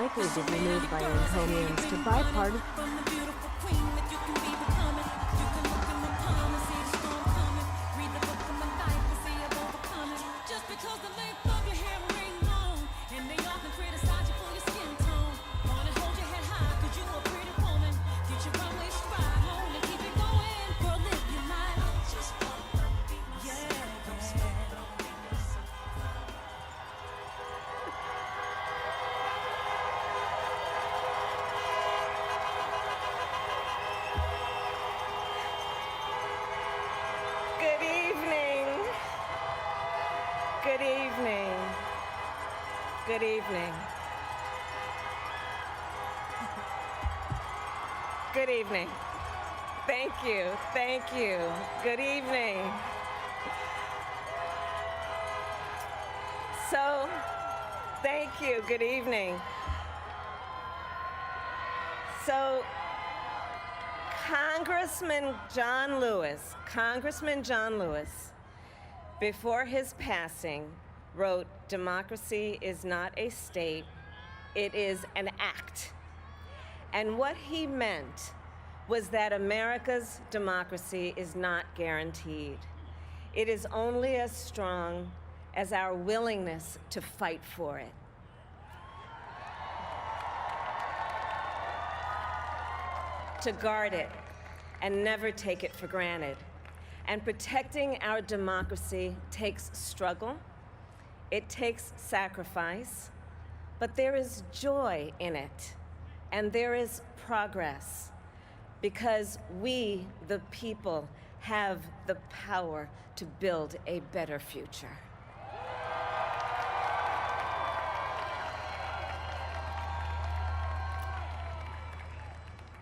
likely to be moved by encomiums to bipartisan. Good evening. Good evening. Good evening. Thank you. Thank you. Good evening. So, thank you. Good evening. So, Congressman John Lewis, before his passing, wrote, "Democracy is not a state, it is an act." And what he meant was that America's democracy is not guaranteed. It is only as strong as our willingness to fight for it. To guard it and never take it for granted. And protecting our democracy takes struggle, it takes sacrifice, but there is joy in it, and there is progress, because we, the people, have the power to build a better future.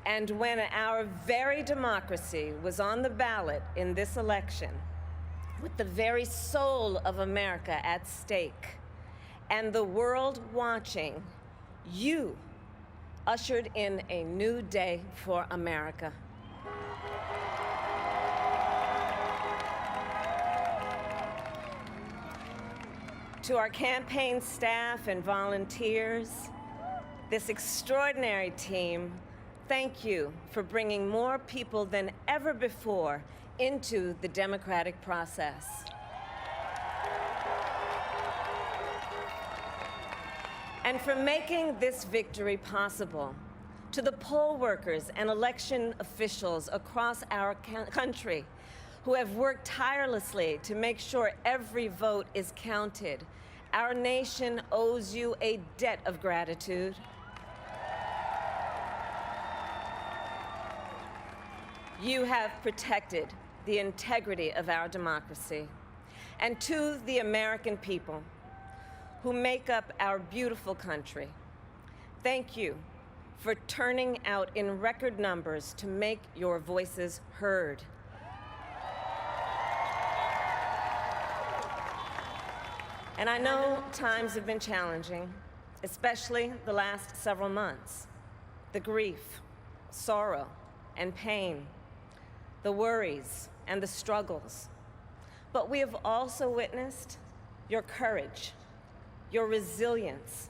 And when our very democracy was on the ballot in this election, with the very soul of America at stake, and the world watching, you ushered in a new day for America. To our campaign staff and volunteers, this extraordinary team, thank you for bringing more people than ever before into the democratic process. And for making this victory possible. To the poll workers and election officials across our country who have worked tirelessly to make sure every vote is counted, our nation owes you a debt of gratitude. You have protected the integrity of our democracy. And to the American people who make up our beautiful country, thank you for turning out in record numbers to make your voices heard. And I know times have been challenging, especially the last several months. The grief, sorrow, and pain, the worries and the struggles. But we have also witnessed your courage, your resilience,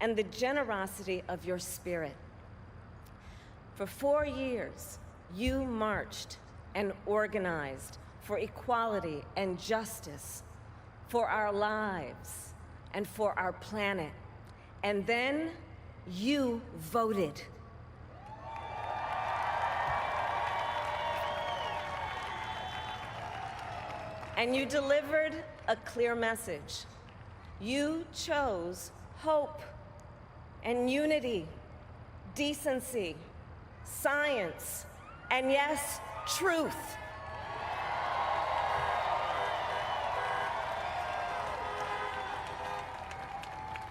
and the generosity of your spirit. For 4 years, you marched and organized for equality and justice, for our lives and for our planet. And then you voted. And you delivered a clear message. You chose hope and unity, decency, science, and yes, truth.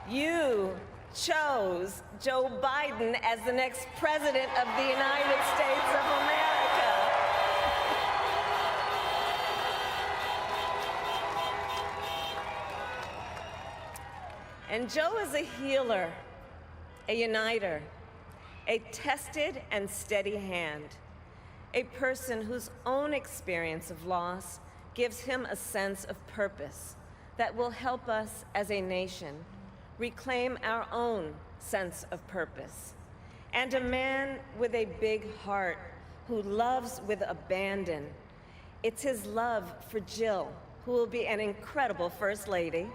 You chose Joe Biden as the next president of the United States of America. And Joe is a healer, a uniter, a tested and steady hand, a person whose own experience of loss gives him a sense of purpose that will help us as a nation reclaim our own sense of purpose, and a man with a big heart who loves with abandon. It's his love for Jill, who will be an incredible First Lady.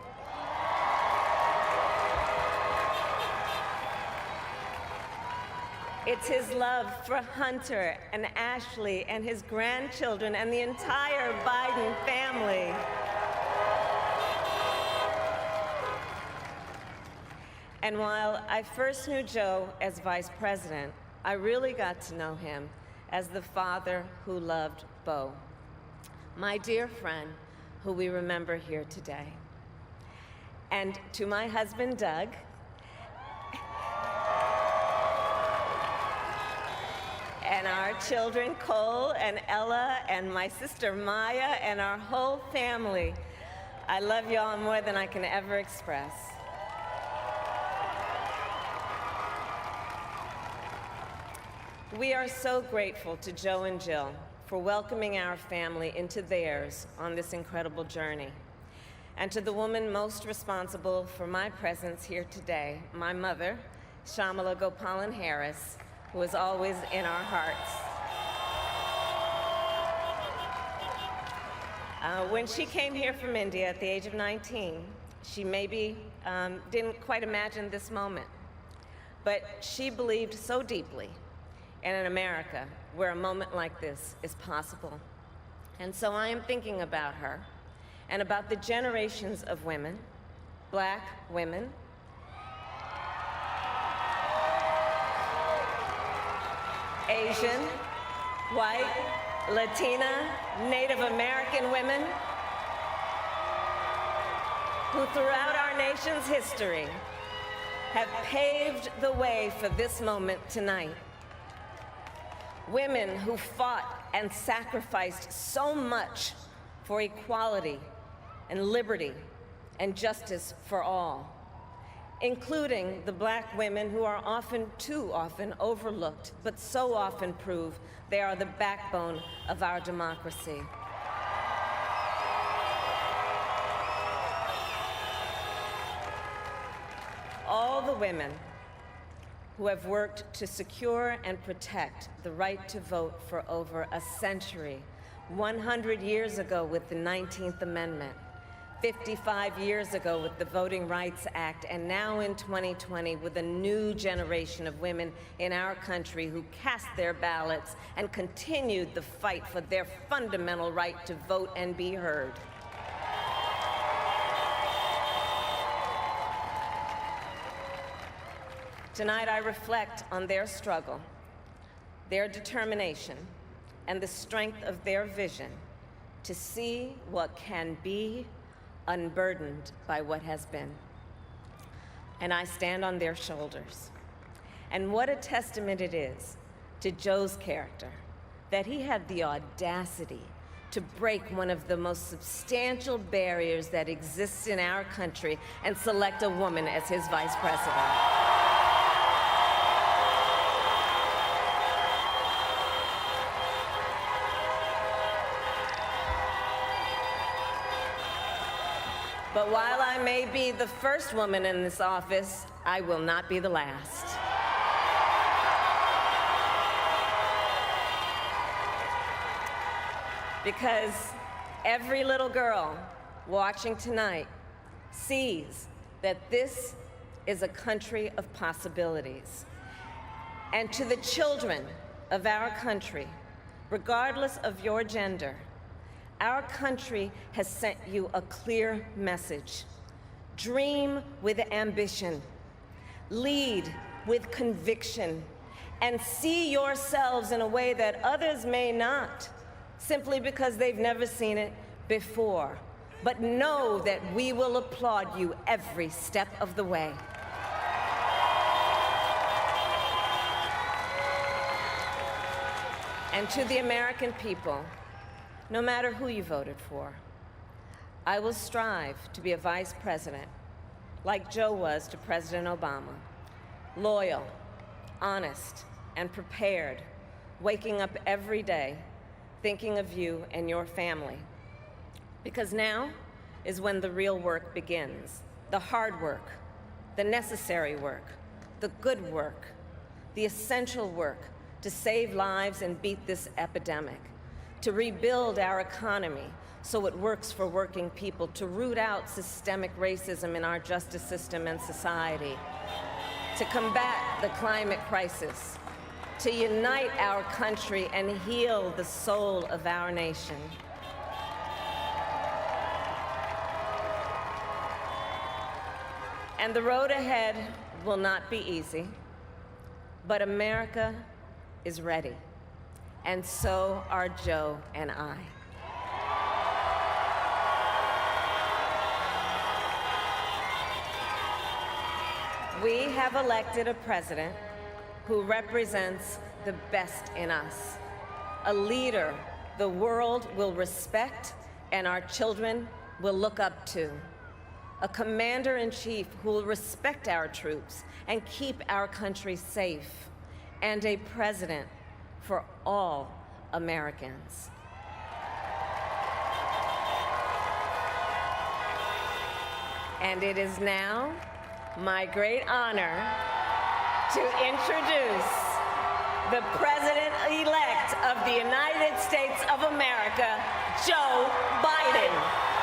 It's his love for Hunter and Ashley and his grandchildren and the entire Biden family. And while I first knew Joe as vice president, I really got to know him as the father who loved Bo, my dear friend who we remember here today. And to my husband, Doug, and our children, Cole and Ella, and my sister Maya, and our whole family, I love you all more than I can ever express. We are so grateful to Joe and Jill for welcoming our family into theirs on this incredible journey. And to the woman most responsible for my presence here today, my mother, Kamala Harris, who is always in our hearts. When she came here from India at the age of 19, she maybe didn't quite imagine this moment, but she believed so deeply in an America where a moment like this is possible. And so I am thinking about her and about the generations of women, Black women, Asian, white, Latina, Native American women, who throughout our nation's history have paved the way for this moment tonight. Women who fought and sacrificed so much for equality and liberty and justice for all, including the Black women who are often, too often, overlooked, but so often prove they are the backbone of our democracy. All the women who have worked to secure and protect the right to vote for over a century, 100 years ago with the 19th Amendment, 55 years ago with the Voting Rights Act, and now in 2020 with a new generation of women in our country who cast their ballots and continued the fight for their fundamental right to vote and be heard. Tonight, I reflect on their struggle, their determination, and the strength of their vision to see what can be unburdened by what has been. And I stand on their shoulders. And what a testament it is to Joe's character that he had the audacity to break one of the most substantial barriers that exists in our country and select a woman as his vice president. But while I may be the first woman in this office, I will not be the last. Because every little girl watching tonight sees that this is a country of possibilities. And to the children of our country, regardless of your gender, our country has sent you a clear message. Dream with ambition, lead with conviction, and see yourselves in a way that others may not, simply because they've never seen it before. But know that we will applaud you every step of the way. And to the American people, no matter who you voted for, I will strive to be a vice president, like Joe was to President Obama, loyal, honest, and prepared, waking up every day thinking of you and your family. Because now is when the real work begins, the hard work, the necessary work, the good work, the essential work to save lives and beat this epidemic, to rebuild our economy so it works for working people, to root out systemic racism in our justice system and society, to combat the climate crisis, to unite our country and heal the soul of our nation. And the road ahead will not be easy, but America is ready, and so are Joe and I. We have elected a president who represents the best in us, a leader the world will respect and our children will look up to, a commander-in-chief who will respect our troops and keep our country safe, and a president for all Americans. And it is now my great honor to introduce the President-elect of the United States of America, Joe Biden.